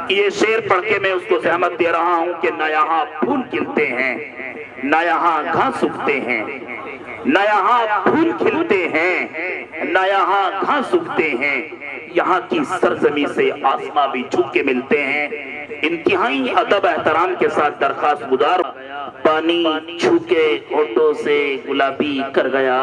یہ شعر پڑھ کے میں اس کو زحمت دے رہا ہوں کہ نہ یہاں پھول کھلتے ہیں نہ یہاں گھاس اگتے ہیں، نہ یہاں پھول کھلتے ہیں نہ یہاں گھاس اگتے ہیں، یہاں کی سرزمین سے آسماں بھی جھک کے ملتے ہیں۔ انتہائی ادب احترام کے ساتھ درخواست گزار، پانی چھو کے ہونٹوں سے گلابی کر گیا،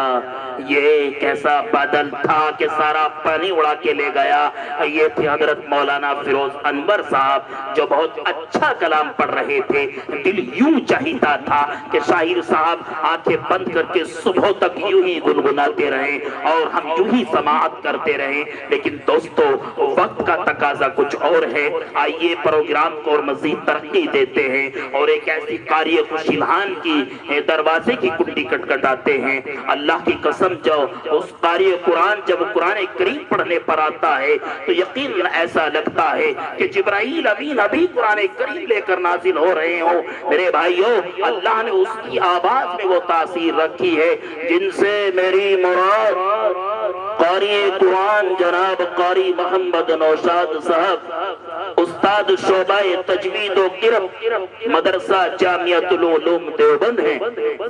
یہ کیسا بادل تھا کہ سارا پانی اڑا کے لے گیا۔ یہ تھے حضرت مولانا فیروز انور صاحب جو بہت اچھا کلام پڑھ رہے تھے۔ دل یوں چاہتا تھا کہ شاعر صاحب آنکھیں بند کر کے صبح تک یوں ہی گنگناتے رہیں اور ہم یوں ہی سماعت کرتے رہیں، لیکن دوستو وقت کا تقاضا کچھ اور ہے۔ آئیے پروگرام کو اور مزید ترقی دیتے ہیں اور ایک ایسی قاری خوشیلہان کی دروازے کی کنڈی کٹکھٹاتے ہیں۔ اللہ کی قسم جو اس قاری قرآن جب قرآن کریم پڑھنے پر آتا ہے تو یقین ایسا لگتا ہے کہ جبرائیل امین ابھی قرآن کریم لے کر نازل ہو رہے ہوں۔ میرے بھائیو، اللہ نے اس کی آواز میں وہ تاثیر رکھی ہے جن سے میری مراد قاری قرآن جناب قاری محمد نوشاد صاحب، استاد شعبہ تجوید و قرأت مدرسہ جامعۃ العلوم دیوبند ہیں،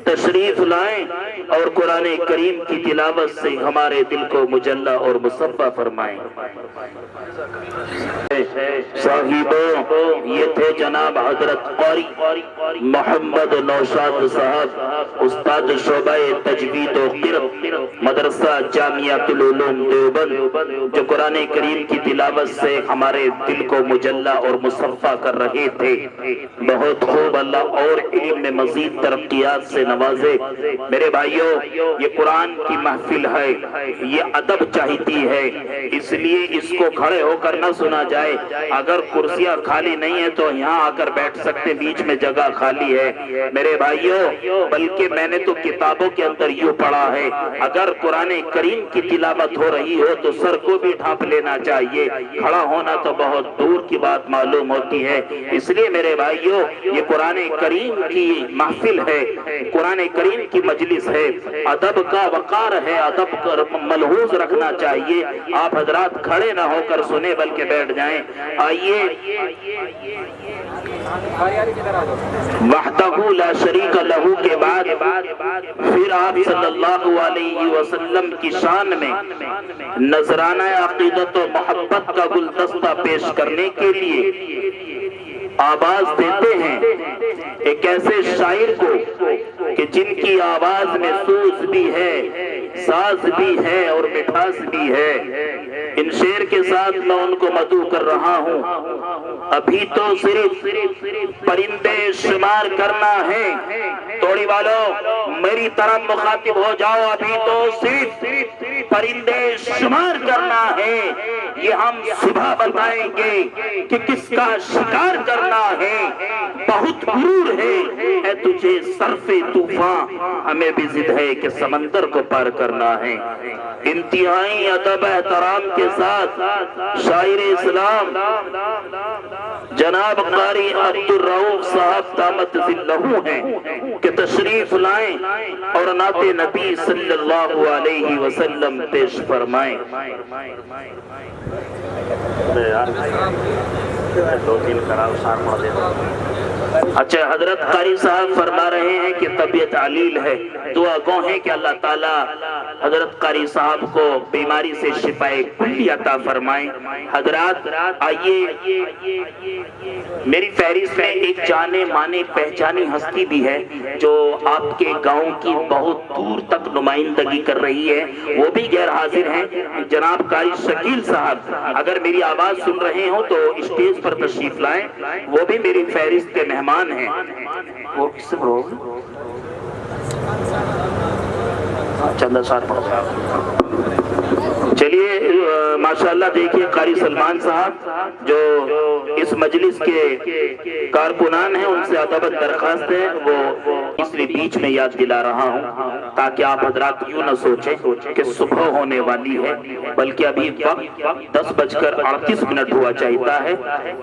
تشریف لائیں اور قرآن کریم کی تلاوت سے ہمارے دل کو مجلہ اور مصفہ فرمائیں۔ صاحبوں، یہ تھے جناب حضرت قاری محمد نوشاد صاحب، استاد شعبہ تجوید و قرأت مدرسہ جامعۃ العلوم دیوبند، جو قرآن کریم کی تلاوت سے ہمارے دل کو مجلہ اور مصفہ کر رہے تھے۔ بہت خوب، اللہ اور علم میں مزید ترقیات سے نوازے۔ میرے بھائیوں، یہ قرآن کی محفل ہے، یہ ادب چاہتی ہے، اس لیے اس کو کھڑے ہو کر نہ سنا جائے۔ اگر کرسیاں خالی نہیں ہیں تو یہاں آ کر بیٹھ سکتے، بیچ میں جگہ خالی ہے۔ میرے بھائیوں، بلکہ میں نے تو کتابوں کے اندر یوں پڑھا ہے، اگر قرآن کریم کی تلاوت ہو رہی ہو تو سر کو بھی ڈھانپ لینا چاہیے، کھڑا ہونا تو بہت دور کی بات معلوم ہوتی ہے۔ اس لیے میرے بھائیوں، یہ قرآن کریم کی محفل ہے، قرآن کریم کی مجلس ہے، ادب کا وقار ہے، ادب کا ملحوظ رکھنا چاہیے۔ آپ حضرات کھڑے نہ ہو کر سنیں بلکہ بیٹھ جائیں۔ آئیے، وحدہ لا شریک لہ کے بعد پھر آپ صلی اللہ علیہ وسلم کی شان میں نذرانہ عقیدت و محبت کا گلدستہ پیش کرنے کے لیے آواز دیتے ہیں ایک ایسے شاعر کو کہ جن کی آواز میں سوز بھی ہے، ساز بھی ہے اور مٹھاس بھی ہے۔ ان شعر کے ساتھ میں ان کو مدعو کر رہا ہوں۔ ابھی تو صرف پرندے شمار کرنا ہے، توڑی والوں میری طرف مخاطب ہو جاؤ، ابھی تو صرف پرندے شمار کرنا ہے، یہ ہم صبح بتائیں گے کہ کس کا شکار کرنا ہے۔ بہت غرور ہے اے تجھے صرف طوفان، ہمیں بھی ضد ہے کہ سمندر کو پار کرنا ہے۔ انتہائی ادب احترام کے ساتھ شاعر اسلام جناب قاری عبدالرؤوف صاحب دامت ذلہ ہیں کہ تشریف لائیں اور نعت نبی صلی اللہ علیہ وسلم پیش فرمائیں۔ اچھا، حضرت قاری صاحب فرما رہے ہیں کہ طبیعت علیل ہے، دعا گو ہیں کہ اللہ تعالی حضرت قاری صاحب کو بیماری سے شفا کلی عطا فرمائیں۔ حضرات آئیے، میری فہرست میں ایک جانے مانے پہچانی ہستی بھی ہے جو آپ کے گاؤں کی بہت دور تک نمائندگی کر رہی ہے، وہ بھی غیر حاضر ہیں، جناب قاری شکیل صاحب۔ اگر میری آواز سن رہے ہوں تو اسٹیج پر تشریف لائیں، وہ بھی میری فہرست کے مہمان ہیں۔ وہ کس سے بڑھو چندہ ساتھ پڑھو۔ چلیے، ماشاءاللہ دیکھیے قاری سلمان صاحب جو اس مجلس کے کارکنان ہیں، ان سے ادب درخواست ہے وہ اس لیے بیچ میں یاد دلا رہا ہوں تاکہ آپ حضرات یوں نہ سوچیں کہ صبح ہونے والی ہے، بلکہ ابھی وقت 10:38 ہوا چاہتا ہے۔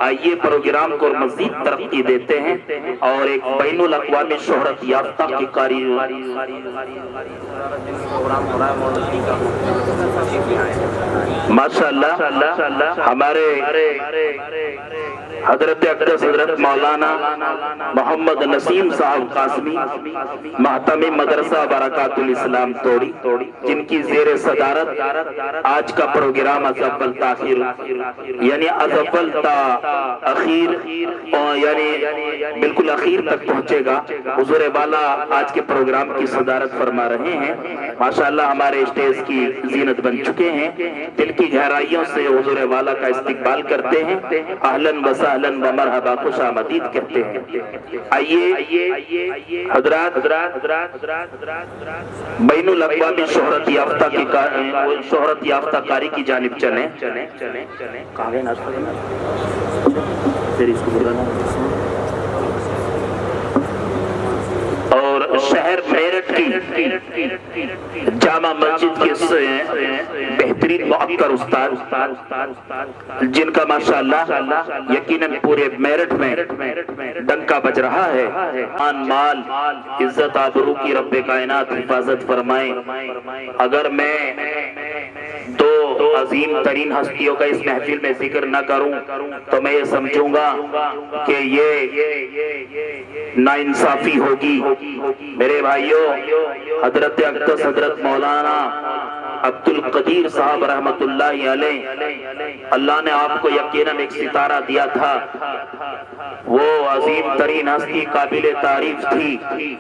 آئیے پروگرام کو مزید ترقی دیتے ہیں اور ایک بین الاقوامی شہرت یافتہ کی قاری ماشاءاللہ ہمارے حضرت اقدس حضرت مولانا محمد نسیم صاحب قاسمی محتمی مدرسہ برکات الاسلام توڑی، جن کی زیر صدارت آج کا پروگرام از اول تاخیر یعنی از اول تا اخیر یعنی بالکل اخیر تک پہنچے گا، حضور والا آج کے پروگرام کی صدارت فرما رہے ہیں۔ ماشاءاللہ ہمارے اسٹیج کی زینت بن چکے ہیں، دل کی گہرائیوں سے حضور والا کا استقبال کرتے ہیں، اہلاً و سہلاً و مرحبا خوش آمدید کہتے ہیں۔ آئیے حضرات بین الاقوامی شہرت یافتہ کاری کی جانب چلیں۔ اور شہر میرٹھ کی جامع مسجد کے بہترین معقر استاد جن کا ماشاءاللہ یقیناً پورے میرٹھ میں ڈنکا بج رہا ہے، آن مال عزت آبرو کی رب کائنات حفاظت فرمائیں۔ اگر میں دو عظیم ترین ہستیوں کا اس محفل میں ذکر نہ کروں تو میں یہ سمجھوں گا کہ یہ ناانصافی ہوگی۔ میرے بھائیوں، حضرت اقدس حضرت مولانا عبد القدیر صاحب رحمت اللہ علیہ، اللہ نے آپ کو یقیناً ایک ستارہ دیا تھا، وہ عظیم ترین ہستی قابل تعریف تھی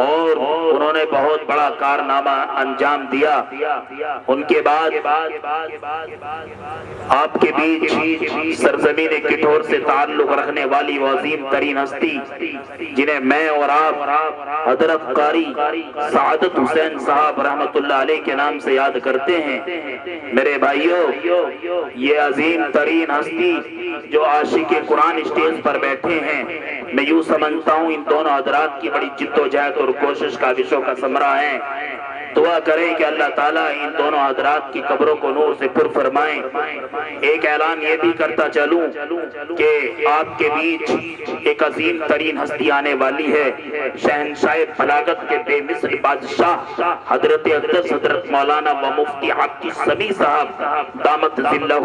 اور انہوں نے بہت بڑا کارنامہ انجام دیا۔ ان کے بعد آپ کے بیچ سرزمین کٹور سے تعلق رکھنے والی وہ عظیم ترین ہستی جنہیں میں اور آپ حضرت قاری سعادت حسین صاحب رحمت اللہ علیہ کے نام سے یاد کرتے ہیں۔ میرے بھائیوں، یہ عظیم ترین ہستی جو عاشق قرآن اسٹیج پر بیٹھے ہیں، میں یوں سمجھتا ہوں ان دونوں حضرات کی بڑی جد و جہد اور کوشش کاوشوں کا ثمرہ ہے۔ دعا کریں کہ اللہ تعالیٰ ان دونوں حضرات کی قبروں کو نور سے پر فرمائیں۔ ایک اعلان یہ بھی کرتا چلوں کہ آپ کے بیچ ایک عظیم ترین ہستی آنے والی ہے، شہنشاہ بلاغت کے بے مثل بادشاہ حضرت اقدس حضرت مولانا و مفتی حق سمیع صاحب دامت ذلہ۔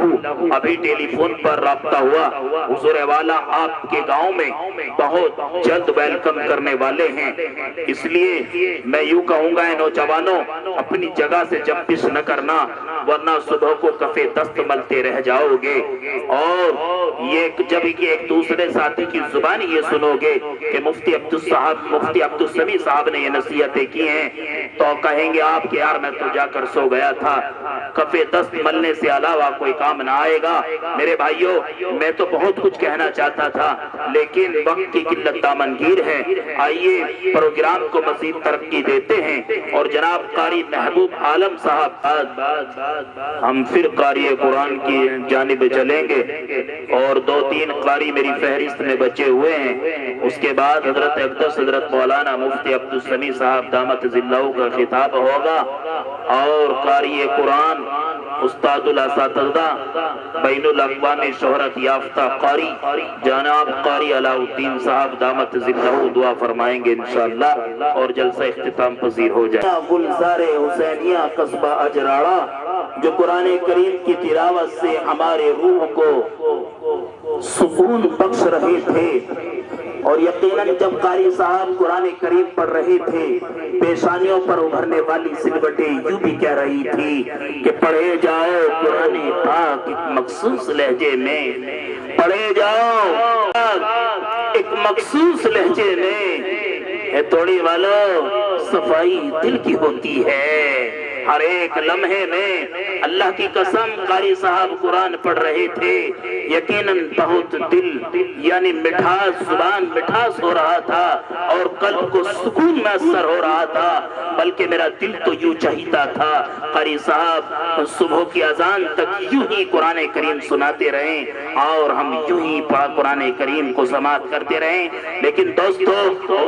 ابھی ٹیلی فون پر رابطہ ہوا، حضور والا آپ کے گاؤں میں بہت جلد ویلکم کرنے والے ہیں، اس لیے میں یوں کہوں گا اے نوجوانوں، اپنی جگہ سے جنبش نہ کرنا ورنہ صبح کو کفے دست ملتے رہ جاؤ گے۔ اور یہ جب ایک دوسرے ساتھی کی زبان یہ سنو گے کہ مفتی عبد السمیع صاحب نے یہ نصیحتیں کی ہیں تو کہیں گے آپ کہ یار میں تو جا کر سو گیا تھا، کفے دست ملنے سے علاوہ کوئی کام نہ آئے گا۔ میرے بھائیوں، میں تو بہت کچھ کہنا چاہتا تھا لیکن وقت کی قلت دامنگیر ہے۔ آئیے پروگرام کو مزید ترقی دیتے ہیں اور جناب قاری محبوب عالم صاحب، ہم پھر قاری قرآن کی جانب چلیں گے اور 2-3 قاری میری فہرست میں بچے ہوئے ہیں۔ اس کے بعد حضرت اقدس حضرت مولانا مفتی عبد السمیع صاحب دامت ذلہ کا خطاب ہوگا اور قاری قرآن استاد الاساتذہ بین الاقوامی شہرت یافتہ قاری جناب قاری علاء الدین صاحب دامت ذلہ دعا فرمائیں گے انشاءاللہ اور جلسہ اختتام پذیر ہو جائے۔ گلزار حسینیہ قصبہ اجراڑا جو قرآن کریم کی تلاوت سے ہمارے روح کو سکون بخش رہے تھے، اور یقیناً جب قاری صاحب قرآن کریم پڑھ رہے تھے پیشانیوں پر ابھرنے والی سلوٹیں یوں بھی کہہ رہی تھی کہ پڑھے جاؤ قرآن پاک ایک مخصوص لہجے میں، پڑھے جاؤ ایک مخصوص لہجے میں۔ اے توڑی والو، صفائی دل کی ہوتی ہے، ہر ایک لمحے میں اللہ کی قسم قاری صاحب قرآن پڑھ رہے تھے، یقیناً بہت دل یعنی مٹھاس، زبان مٹھاس ہو رہا تھا اور قلب کو سکون میسر ہو رہا تھا، بلکہ میرا دل تو یوں چاہتا تھا قاری صاحب صبح کی اذان تک یوں ہی قرآن کریم سناتے رہیں اور ہم یوں ہی قرآن کریم کو سماعت کرتے رہیں۔ لیکن دوستو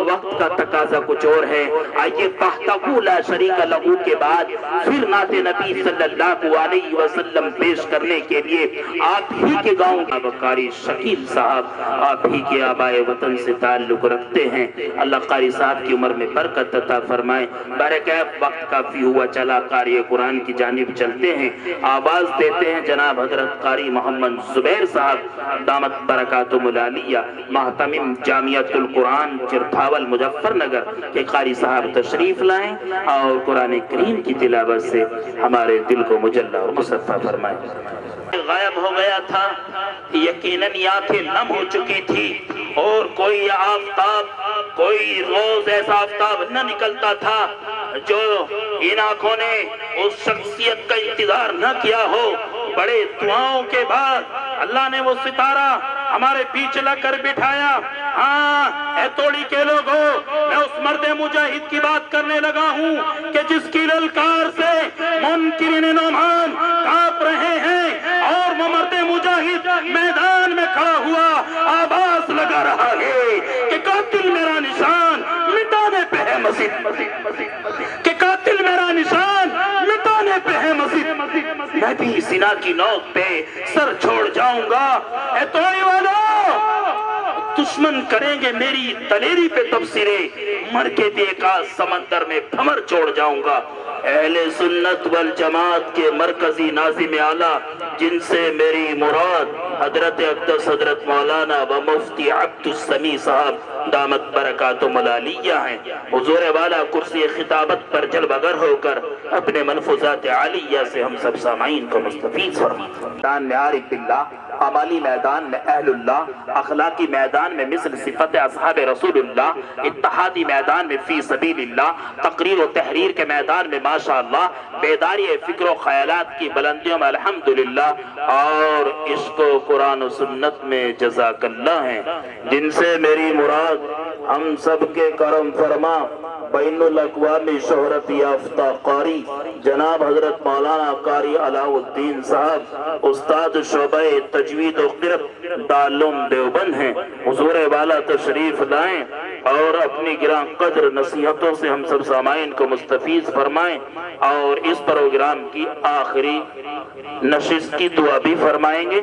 وقت کا تقاضا کچھ اور ہے۔ آئیے وحدہ لا شریک لہ کے بعد پھر نعت نبی صلی اللہ علیہ وسلم پیش کرنے کے لیے آپ ہی کے گاؤں قاری شکیل صاحب آپ ہی کے آبائے وطن سے تعلق رکھتے ہیں، اللہ قاری صاحب کی عمر میں برکت عطا فرمائے۔ بارکیف وقت کافی ہوا چلا، قاری قرآن کی جانب چلتے ہیں، آواز دیتے ہیں جناب حضرت قاری محمد زبیر صاحب دامت برکاتہم العالیہ محتمم جامعۃ القرآن چرتھاول مظفر نگر کے قاری صاحب تشریف لائیں اور قرآن کریم کی تلاوت سے ہمارے دل کو مجلہ اور مصفہ فرمائیں۔ غائب ہو گیا تھا، یقیناً آنکھیں نم ہو چکی تھی اور کوئی آفتاب، کوئی روز ایسا آفتاب نہ نکلتا تھا جو ان آنکھوں نے اس شخصیت کا انتظار نہ کیا ہو۔ بڑے دعاؤں کے بعد اللہ نے وہ ستارہ ہمارے بیچ لا کر بٹھایا۔ ہاں اے توڑی کے لوگوں، میں اس مرد مجاہد کی بات کرنے لگا ہوں کہ جس کی للکار سے منکرین نعمان کانپ رہے ہیں اور وہ مرد مجاہد میدان میں کھڑا ہوا آواز لگا رہا ہے کہ قاتل میرا نشان مٹانے پہ ہے مزید، کہ قاتل میرا نشان مٹانے پہ ہے مزید، میں بھی سنا کی نوک پہ سر چھوڑ جاؤں گا۔ اے توڑی والو، دشمن کریں گے میری دلیری پہ تبصرے، مر کے دیکھا سمندر میں بھمر چھوڑ جاؤں گا۔ اہل سنت والجماعت کے مرکزی ناظم اعلیٰ جن سے میری مراد حضرت اقدس حضرت مولانا و مفتی عبد السمیع صاحب دامت برکاتہم العالیہ ہیں، حضور والا کرسی خطابت پر جلوہ گر ہو کر اپنے ملفوظات عالیہ سے ہم سب سامعین کو مستفیض فرمائیں۔ میدان میں عارف باللہ، عملی میدان میں اہل اللہ، اخلاقی میدان میں مثل صفت اصحاب رسول اللہ، اتحادی میدان میں فی سبیل اللہ، تقریر و تحریر کے میدان میں ماشاءاللہ، بیداری فکر و خیالات کی بلندیوں میں الحمدللہ، اور عشق و قرآن و سنت میں جزاک اللہ ہیں، جن سے میری مراد ہم سب کے کرم فرما بین الاقوامی شہرت یافتہ قاری جناب حضرت مولانا قاری علاء الدین صاحب استاد شعبہ تجوید و قرأت دارالعلوم دیوبند ہیں، حضور والا تشریف لائیں اور اپنی گراں قدر نصیحتوں سے ہم سب سامعین کو مستفیض فرمائیں اور اس پروگرام کی آخری نشست کی دعا بھی فرمائیں گے۔